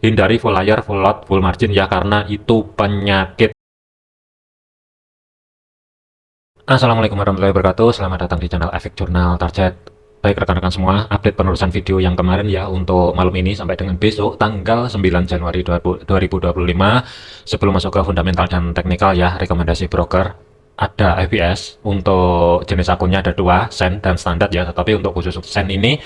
hindari full layar, full load, full margin ya, karena itu penyakit. Assalamualaikum warahmatullahi wabarakatuh. Selamat datang di channel Efek Jurnal Target. Baik rekan-rekan semua, update penerusan video yang kemarin ya untuk malam ini sampai dengan besok tanggal 9 Januari 2025. Sebelum masuk ke fundamental dan teknikal ya, rekomendasi broker ada FBS. Untuk jenis akunnya ada dua, Sen dan standar ya, tetapi untuk khusus Sen ini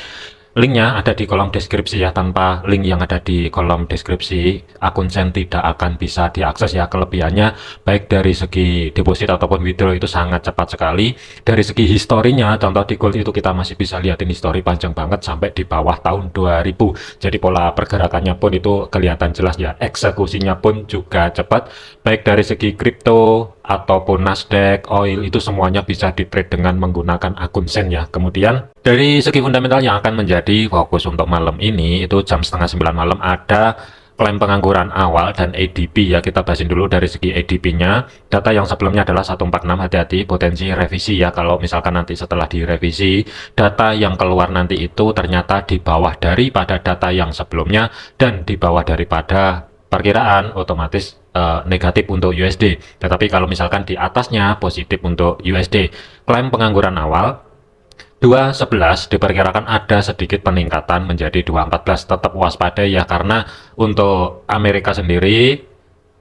linknya ada di kolom deskripsi ya. Tanpa link yang ada di kolom deskripsi, akun Sen tidak akan bisa diakses ya. Kelebihannya baik dari segi deposit ataupun withdraw itu sangat cepat sekali. Dari segi historinya, contoh di Gold itu kita masih bisa lihatin histori panjang banget sampai di bawah tahun 2000. Jadi pola pergerakannya pun itu kelihatan jelas ya. Eksekusinya pun juga cepat. Baik dari segi kripto ataupun Nasdaq, oil, itu semuanya bisa di-trade dengan menggunakan akun Sen ya. Kemudian dari segi fundamental yang akan menjadi fokus untuk malam ini, itu jam setengah 9 malam ada klaim pengangguran awal dan ADP ya. Kita bahasin dulu dari segi ADP-nya. Data yang sebelumnya adalah 146, hati-hati potensi revisi ya. Kalau misalkan nanti setelah direvisi, data yang keluar nanti itu ternyata di bawah daripada data yang sebelumnya dan di bawah daripada perkiraan, otomatis negatif untuk USD. Tetapi kalau misalkan di atasnya positif untuk USD. Klaim pengangguran awal 2.11 diperkirakan ada sedikit peningkatan menjadi 2.14. Tetap waspada ya, karena untuk Amerika sendiri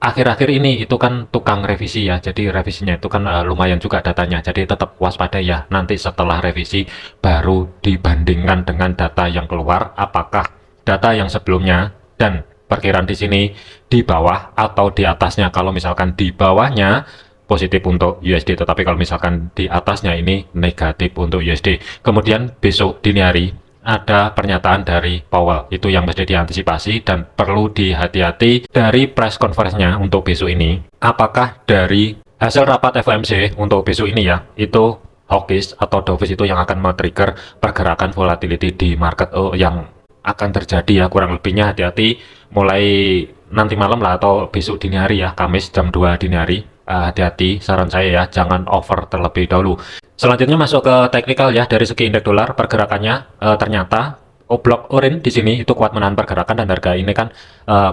akhir-akhir ini itu kan tukang revisi ya. Jadi revisinya itu kan lumayan juga datanya. Jadi tetap waspada ya. Nanti setelah revisi baru dibandingkan dengan data yang keluar, apakah data yang sebelumnya dan perkiraan di sini di bawah atau di atasnya. Kalau misalkan di bawahnya positif untuk USD, tetapi kalau misalkan di atasnya ini negatif untuk USD. Kemudian besok dini hari ada pernyataan dari Powell, itu yang mesti diantisipasi dan perlu dihati-hati dari press conference-nya untuk besok ini. Apakah dari hasil rapat FOMC untuk besok ini ya, itu hawkish atau dovish itu yang akan men-trigger pergerakan volatility di market yang akan terjadi ya. Kurang lebihnya hati-hati mulai nanti malam lah atau besok dini hari ya, Kamis jam 2 dini hari. Hati-hati, saran saya ya, jangan over terlebih dahulu. Selanjutnya masuk ke teknikal ya. Dari segi indeks dolar pergerakannya ternyata blok orange di sini itu kuat menahan pergerakan dan harga ini kan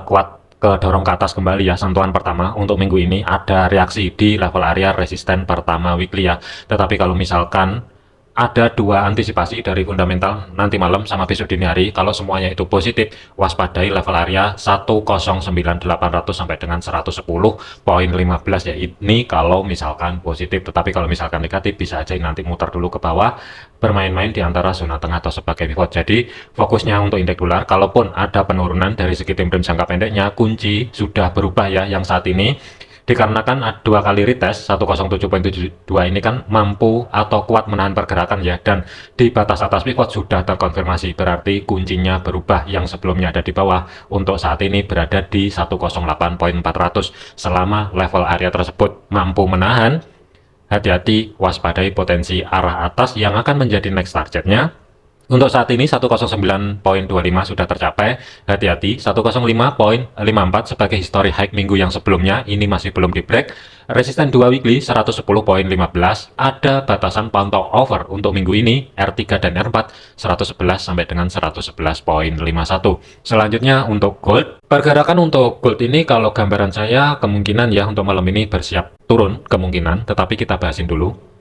kuat kedorong ke atas kembali ya. Sentuhan pertama untuk minggu ini ada reaksi di level area resisten pertama weekly ya. Tetapi kalau misalkan ada dua antisipasi dari fundamental nanti malam sama besok dini hari. Kalau semuanya itu positif, waspadai level area 109.800 sampai dengan 110.15 ya. Ini kalau misalkan positif, tetapi kalau misalkan negatif bisa aja nanti muter dulu ke bawah, bermain-main di antara zona tengah atau sebagai pivot. Jadi fokusnya untuk indeks dolar, kalaupun ada penurunan dari segi time frame jangka pendeknya, kunci sudah berubah ya. Yang saat ini dikarenakan dua kali retest 107.72 ini kan mampu atau kuat menahan pergerakan ya, dan di batas atas pivot sudah terkonfirmasi, berarti kuncinya berubah. Yang sebelumnya ada di bawah untuk saat ini berada di 108.400. Selama level area tersebut mampu menahan, hati-hati, waspadai potensi arah atas yang akan menjadi next targetnya. Untuk saat ini 109.25 sudah tercapai, hati-hati 105.54 sebagai history high minggu yang sebelumnya ini masih belum di break. Resisten 2 weekly 110.15, ada batasan pantau over untuk minggu ini R3 dan R4 111 sampai dengan 111.51. Selanjutnya untuk gold, pergerakan untuk gold ini kalau gambaran saya kemungkinan ya untuk malam ini bersiap turun kemungkinan, tetapi kita bahasin dulu.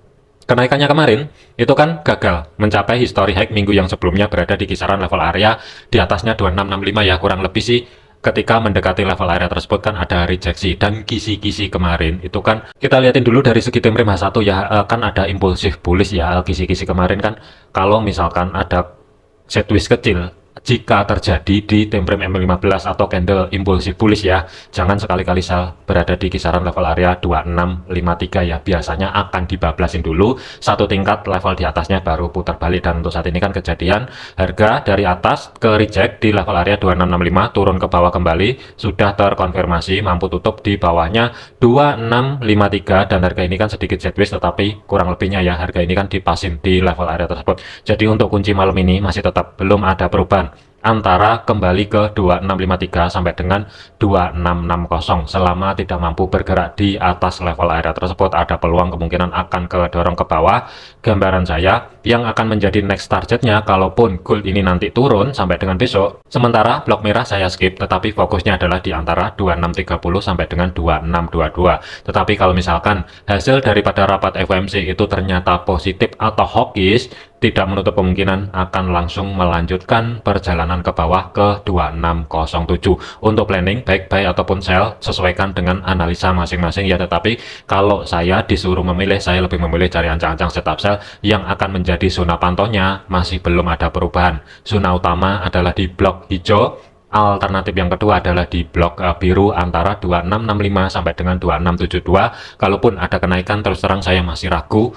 Kenaikannya kemarin itu kan gagal mencapai history high minggu yang sebelumnya, berada di kisaran level area di atasnya 2665 ya. Kurang lebih sih ketika mendekati level area tersebut kan ada rejeksi dan kisi-kisi kemarin itu kan kita lihatin dulu dari segi time frame H1 ya, kan ada impulsif bullish ya. Kisi-kisi kemarin kan kalau misalkan ada sideways kecil jika terjadi di time frame M15 atau candle impulsif bullish ya, jangan sekali-kali sell berada di kisaran level area 2653 ya. Biasanya akan dibablasin dulu satu tingkat level di atasnya baru putar balik, dan untuk saat ini kan kejadian harga dari atas ke reject di level area 2665 turun ke bawah kembali, sudah terkonfirmasi mampu tutup di bawahnya 2653, dan harga ini kan sedikit sideways, tetapi kurang lebihnya ya harga ini kan dipasin di level area tersebut. Jadi untuk kunci malam ini masih tetap belum ada perubahan. antara kembali ke 2653 sampai dengan 2660. Selama tidak mampu bergerak di atas level area tersebut, ada peluang kemungkinan akan kedorong ke bawah. Gambaran saya yang akan menjadi next targetnya kalaupun gold ini nanti turun sampai dengan besok. Sementara blok merah saya skip, tetapi fokusnya adalah di antara 2630 sampai dengan 2622. Tetapi kalau misalkan hasil daripada rapat FOMC itu ternyata positif atau hawkish, tidak menutup kemungkinan akan langsung melanjutkan perjalanan ke bawah ke 2607. Untuk planning baik buy ataupun sell sesuaikan dengan analisa masing-masing ya, tetapi kalau saya disuruh memilih, saya lebih memilih cari ancang-ancang setup sell yang akan menjadi zona pantaunya masih belum ada perubahan. Zona utama adalah di blok hijau, alternatif yang kedua adalah di blok biru antara 2665 sampai dengan 2672. Kalaupun ada kenaikan, terus terang saya masih ragu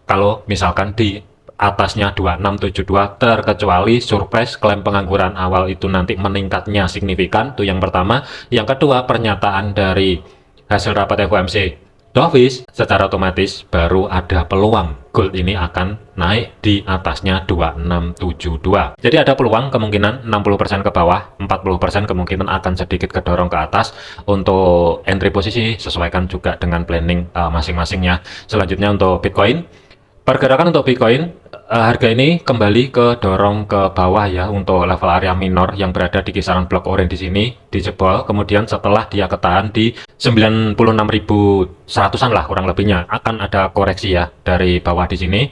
kalau misalkan di atasnya 2672, terkecuali surprise klaim pengangguran awal itu nanti meningkatnya signifikan. Itu yang pertama. Yang kedua, pernyataan dari hasil rapat FOMC dovish, secara otomatis baru ada peluang gold ini akan naik di atasnya 2672. Jadi ada peluang kemungkinan 60% ke bawah, 40% kemungkinan akan sedikit kedorong ke atas. Untuk entry posisi sesuaikan juga dengan planning masing-masingnya. Selanjutnya untuk Bitcoin, pergerakan untuk Bitcoin, harga ini kembali ke dorong ke bawah ya untuk level area minor yang berada di kisaran blok orange di sini dijebol. Kemudian setelah dia ketahan di 96.100-an lah kurang lebihnya, akan ada koreksi ya dari bawah di sini.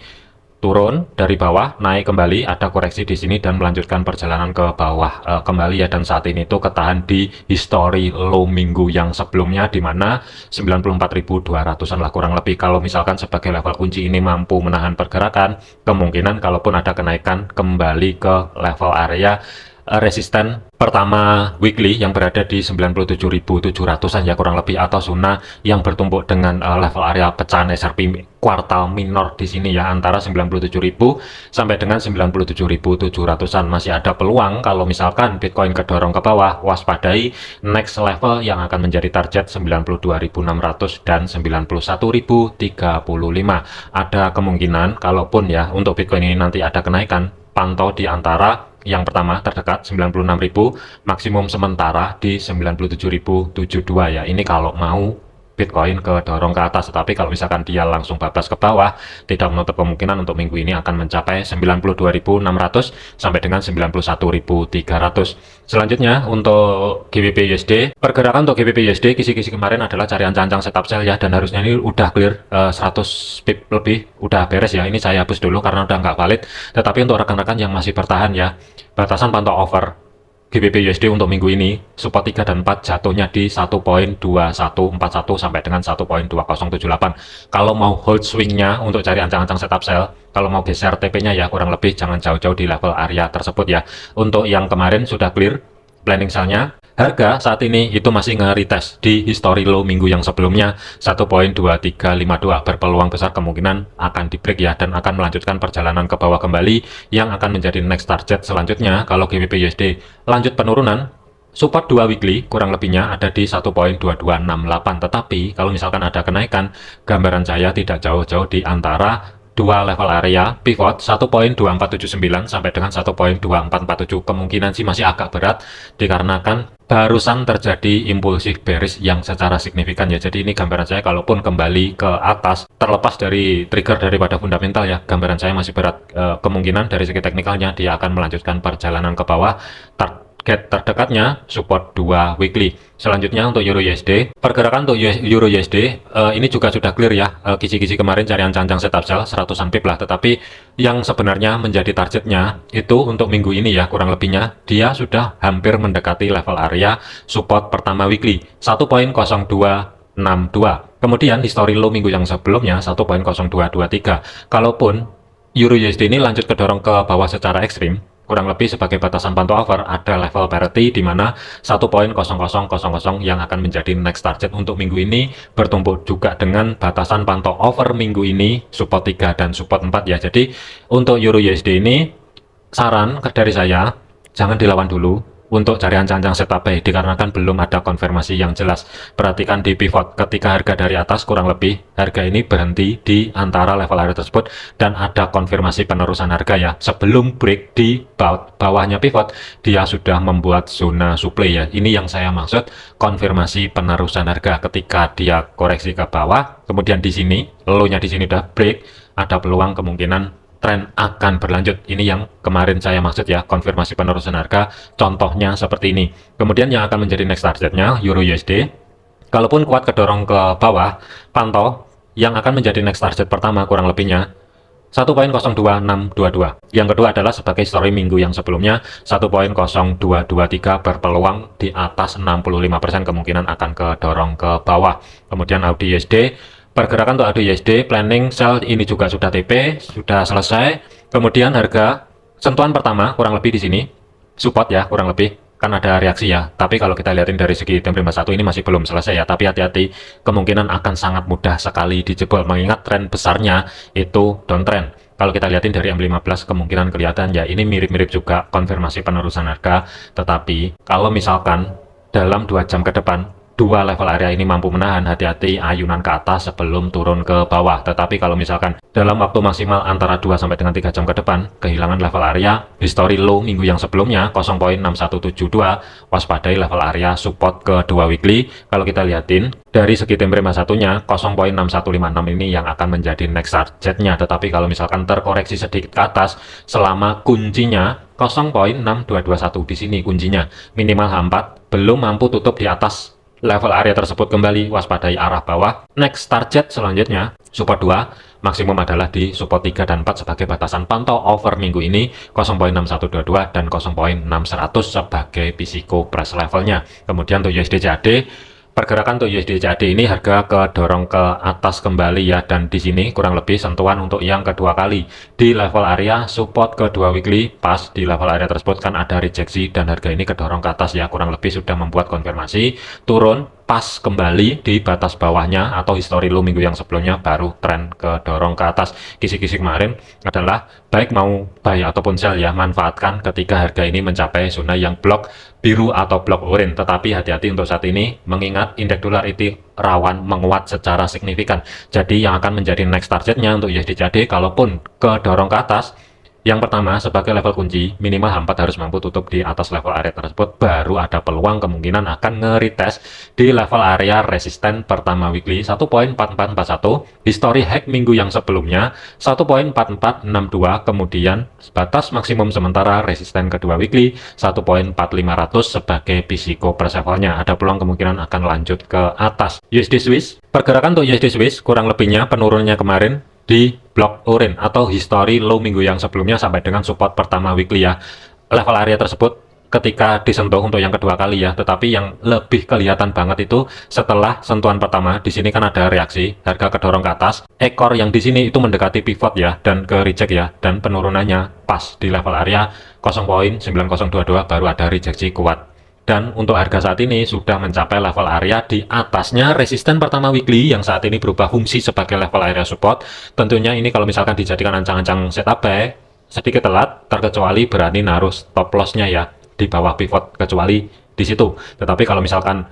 Turun dari bawah, naik kembali, ada koreksi di sini dan melanjutkan perjalanan ke bawah kembali ya. Dan saat ini itu ketahan di history low minggu yang sebelumnya, di mana 94.200-an lah kurang lebih. Kalau misalkan sebagai level kunci ini mampu menahan pergerakan, kemungkinan kalaupun ada kenaikan kembali ke level area resisten pertama weekly yang berada di 97.700-an ya kurang lebih, atau zona yang bertumpuk dengan level area pecahan SRP kuartal minor di sini ya antara 97.000 sampai dengan 97.700-an. Masih ada peluang kalau misalkan Bitcoin kedorong ke bawah, waspadai next level yang akan menjadi target 92.600 dan 91.035. Ada kemungkinan kalaupun ya untuk Bitcoin ini nanti ada kenaikan, pantau di antara yang pertama terdekat 96.000, maksimum sementara di 97.072 ya. Ini kalau mau Bitcoin kedorong ke atas, tetapi kalau misalkan dia langsung bablas ke bawah, tidak menutup kemungkinan untuk minggu ini akan mencapai 92.600 sampai dengan 91.300. Selanjutnya untuk GBP USD, pergerakan untuk GBP USD kisi-kisi kemarin adalah cari ancang-ancang setup sell ya, dan harusnya ini udah clear 100 pip lebih, udah beres ya. Ini saya hapus dulu karena udah nggak valid, tetapi untuk rekan-rekan yang masih bertahan ya, batasan pantau over GBP USD untuk minggu ini support 3 dan 4 jatuhnya di 1.2141 sampai dengan 1.2078. Kalau mau hold swingnya untuk cari ancang-ancang setup sell, kalau mau geser TP-nya ya kurang lebih jangan jauh-jauh di level area tersebut ya. Untuk yang kemarin sudah clear planning sell-nya, harga saat ini itu masih nge-retest di history low minggu yang sebelumnya 1.2352, berpeluang besar kemungkinan akan di break ya, dan akan melanjutkan perjalanan ke bawah kembali yang akan menjadi next target selanjutnya. Kalau GBP USD lanjut penurunan, support 2 weekly kurang lebihnya ada di 1.2268, tetapi kalau misalkan ada kenaikan, gambaran saya tidak jauh-jauh di antara dua level area pivot 1.2479 sampai dengan 1.2447. Kemungkinan sih masih agak berat dikarenakan barusan terjadi impulsif bearish yang secara signifikan ya. Jadi ini gambaran saya kalaupun kembali ke atas, terlepas dari trigger daripada fundamental ya, gambaran saya masih berat. Kemungkinan dari segi teknikalnya dia akan melanjutkan perjalanan ke bawah. Target terdekatnya support 2 weekly. Selanjutnya untuk Euro USD, pergerakan untuk Euro USD ini juga sudah clear ya. Kisi-kisi kemarin cari ancang-ancang setup sell 100-an pip lah, tetapi yang sebenarnya menjadi targetnya itu untuk minggu ini ya kurang lebihnya dia sudah hampir mendekati level area support pertama weekly 1.0262. Kemudian history low minggu yang sebelumnya 1.0223. Kalaupun Euro USD ini lanjut kedorong ke bawah secara ekstrim, kurang lebih sebagai batasan pantau over ada level parity di mana 1.0000 yang akan menjadi next target untuk minggu ini, bertumpuk juga dengan batasan pantau over minggu ini support 3 dan support 4 ya. Jadi untuk Euro USD ini saran dari saya jangan dilawan dulu, untuk cari ancang-ancang setup buy dikarenakan belum ada konfirmasi yang jelas. Perhatikan di pivot, ketika harga dari atas kurang lebih harga ini berhenti di antara level area tersebut dan ada konfirmasi penerusan harga ya. Sebelum break di bawahnya pivot, dia sudah membuat zona supply ya. Ini yang saya maksud konfirmasi penerusan harga. Ketika dia koreksi ke bawah, kemudian di sini low-nya di sini udah break, ada peluang kemungkinan tren akan berlanjut. Ini yang kemarin saya maksud ya, konfirmasi penerusan harga, contohnya seperti ini. Kemudian yang akan menjadi next targetnya Euro USD, kalaupun kuat kedorong ke bawah, pantau yang akan menjadi next target pertama kurang lebihnya 1.02622. Yang kedua adalah sebagai story minggu yang sebelumnya 1.0223 berpeluang di atas 65% kemungkinan akan kedorong ke bawah. Kemudian AUD USD, pergerakan untuk AUD USD planning sell ini juga sudah TP, sudah selesai. Kemudian harga sentuhan pertama kurang lebih di sini support ya, kurang lebih kan ada reaksi ya. Tapi kalau kita lihatin dari segi time frame 1 ini masih belum selesai ya. Tapi hati-hati, kemungkinan akan sangat mudah sekali dijebol mengingat tren besarnya itu downtrend. Kalau kita lihatin dari M15 kemungkinan kelihatan ya, ini mirip-mirip juga konfirmasi penerusan harga. Tetapi kalau misalkan dalam 2 jam ke depan dua level area ini mampu menahan, hati-hati ayunan ke atas sebelum turun ke bawah. Tetapi kalau misalkan dalam waktu maksimal antara 2 sampai dengan 3 jam ke depan kehilangan level area history low minggu yang sebelumnya 0.6172, waspadai level area support ke 2 weekly. Kalau kita lihatin dari segi time frame satunya 0.6156 ini yang akan menjadi next targetnya. Tetapi kalau misalkan terkoreksi sedikit ke atas selama kuncinya 0.6221 di sini kuncinya minimal H4 belum mampu tutup di atas level area tersebut kembali, waspadai arah bawah. Next target selanjutnya support 2, maksimum adalah di support 3 dan 4 sebagai batasan pantau over minggu ini 0.6122 dan 0.6100 sebagai physical price levelnya. Kemudian untuk USD CAD, pergerakan untuk USD CAD ini harga kedorong ke atas kembali ya, dan di sini kurang lebih sentuhan untuk yang kedua kali di level area support kedua weekly. Pas di level area tersebut kan ada rejeksi dan harga ini kedorong ke atas ya, kurang lebih sudah membuat konfirmasi turun pas kembali di batas bawahnya atau history low minggu yang sebelumnya, baru tren kedorong ke atas. Kisi-kisi kemarin adalah baik mau buy ataupun sell ya, manfaatkan ketika harga ini mencapai zona yang blok biru atau blok oranye. Tetapi hati-hati untuk saat ini mengingat indeks dolar itu rawan menguat secara signifikan. Jadi yang akan menjadi next targetnya untuk USD CAD kalaupun kedorong ke atas, yang pertama sebagai level kunci minimal H4 harus mampu tutup di atas level area tersebut, baru ada peluang kemungkinan akan nge-retest di level area resisten pertama weekly 1.4441, history high minggu yang sebelumnya 1.4462, kemudian batas maksimum sementara resisten kedua weekly 1.4500 sebagai physical price levelnya. Ada peluang kemungkinan akan lanjut ke atas. USD Swiss, pergerakan untuk USD Swiss kurang lebihnya penurunannya kemarin di blok oranye atau history low minggu yang sebelumnya sampai dengan support pertama weekly ya. Level area tersebut ketika disentuh untuk yang kedua kali ya, tetapi yang lebih kelihatan banget itu setelah sentuhan pertama. Di sini kan ada reaksi harga kedorong ke atas, ekor yang di sini itu mendekati pivot ya dan ke reject ya, dan penurunannya pas di level area 0.9022 baru ada rejeksi kuat. Dan untuk harga saat ini sudah mencapai level area di atasnya resisten pertama weekly yang saat ini berubah fungsi sebagai level area support. Tentunya ini kalau misalkan dijadikan ancang-ancang setup buy sedikit telat, terkecuali berani naruh stop loss-nya ya di bawah pivot, kecuali di situ. Tetapi kalau misalkan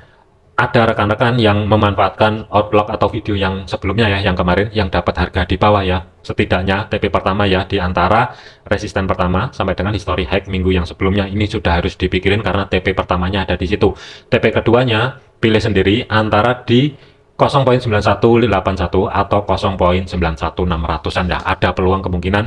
ada rekan-rekan yang memanfaatkan outlook atau video yang sebelumnya ya, yang kemarin yang dapat harga di bawah ya, setidaknya TP pertama ya di antara resisten pertama sampai dengan history high minggu yang sebelumnya, ini sudah harus dipikirin karena TP pertamanya ada di situ. TP keduanya pilih sendiri antara di 0.9181 atau 0.91600-an ya. Ada peluang kemungkinan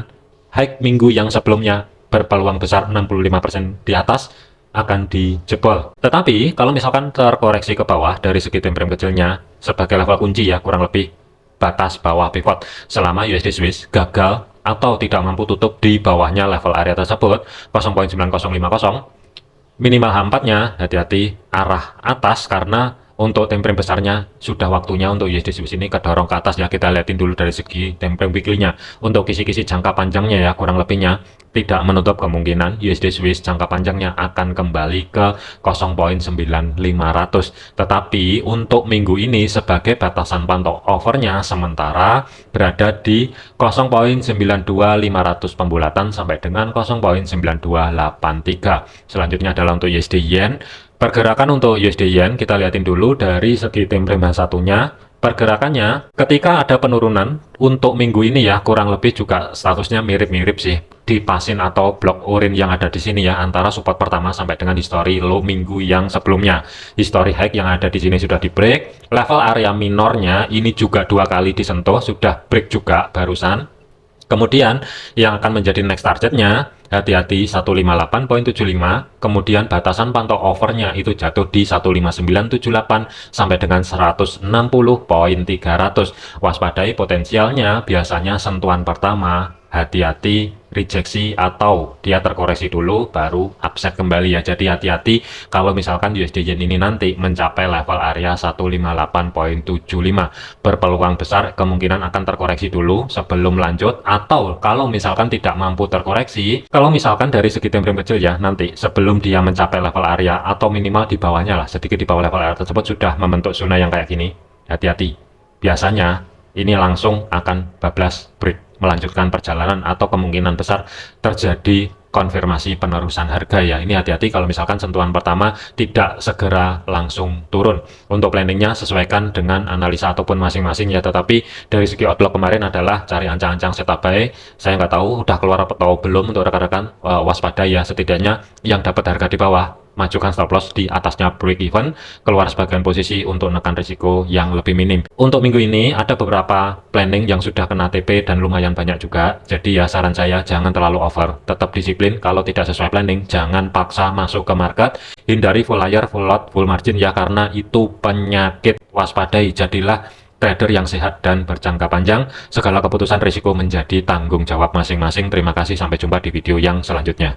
high minggu yang sebelumnya berpeluang besar 65% di atas akan dijebol. Tetapi kalau misalkan terkoreksi ke bawah dari segi time frame kecilnya sebagai level kunci ya, kurang lebih batas bawah pivot, selama USD Swiss gagal atau tidak mampu tutup di bawahnya level area tersebut 0.9050, minimal H4 nya hati-hati arah atas karena untuk time frame besarnya sudah waktunya untuk USD Swiss ini kedorong ke atas ya. Kita lihatin dulu dari segi time frame weekly-nya. Untuk kisi-kisi jangka panjangnya ya, kurang lebihnya tidak menutup kemungkinan USD Swiss jangka panjangnya akan kembali ke 0.9500. Tetapi untuk minggu ini sebagai batasan pantau overnya sementara berada di 0.92500 pembulatan sampai dengan 0.9283. Selanjutnya adalah untuk USD Yen. Pergerakan untuk USD Yen kita lihatin dulu dari segi time frame satunya. Pergerakannya ketika ada penurunan untuk minggu ini ya, kurang lebih juga statusnya mirip-mirip sih di pasin atau blok orange yang ada di sini ya, antara support pertama sampai dengan history low minggu yang sebelumnya. History high yang ada di sini sudah di break, level area minornya ini juga 2 kali disentuh, sudah break juga barusan. Kemudian yang akan menjadi next targetnya, hati-hati 158.75, kemudian batasan pantau overnya itu jatuh di 15978 sampai dengan 160.300. Waspadai potensialnya biasanya sentuhan pertama, hati-hati rejeksi atau dia terkoreksi dulu baru upset kembali ya. Jadi hati-hati kalau misalkan USD Yen ini nanti mencapai level area 158.75, berpeluang besar kemungkinan akan terkoreksi dulu sebelum lanjut, atau kalau misalkan tidak mampu terkoreksi, kalau misalkan dari segi time frame kecil ya, nanti sebelum dia mencapai level area atau minimal di bawahnya lah, sedikit di bawah level area tersebut sudah membentuk zona yang kayak gini, hati-hati. Biasanya ini langsung akan bablas break, melanjutkan perjalanan atau kemungkinan besar terjadi konfirmasi penerusan harga ya. Ini hati-hati kalau misalkan sentuhan pertama tidak segera langsung turun. Untuk planningnya sesuaikan dengan analisa ataupun masing-masing ya, tetapi dari segi outlook kemarin adalah cari ancang-ancang setup buy. Saya nggak tahu udah keluar atau belum, untuk rekan-rekan waspada ya, setidaknya yang dapat harga di bawah majukan stop loss di atasnya break even, keluar sebagian posisi untuk menekan risiko yang lebih minim. Untuk minggu ini ada beberapa planning yang sudah kena TP dan lumayan banyak juga, jadi ya saran saya jangan terlalu over, tetap disiplin. Kalau tidak sesuai planning jangan paksa masuk ke market, hindari full layar, full lot, full margin ya, karena itu penyakit. Waspadai, jadilah trader yang sehat dan berjangka panjang. Segala keputusan risiko menjadi tanggung jawab masing-masing. Terima kasih, sampai jumpa di video yang selanjutnya.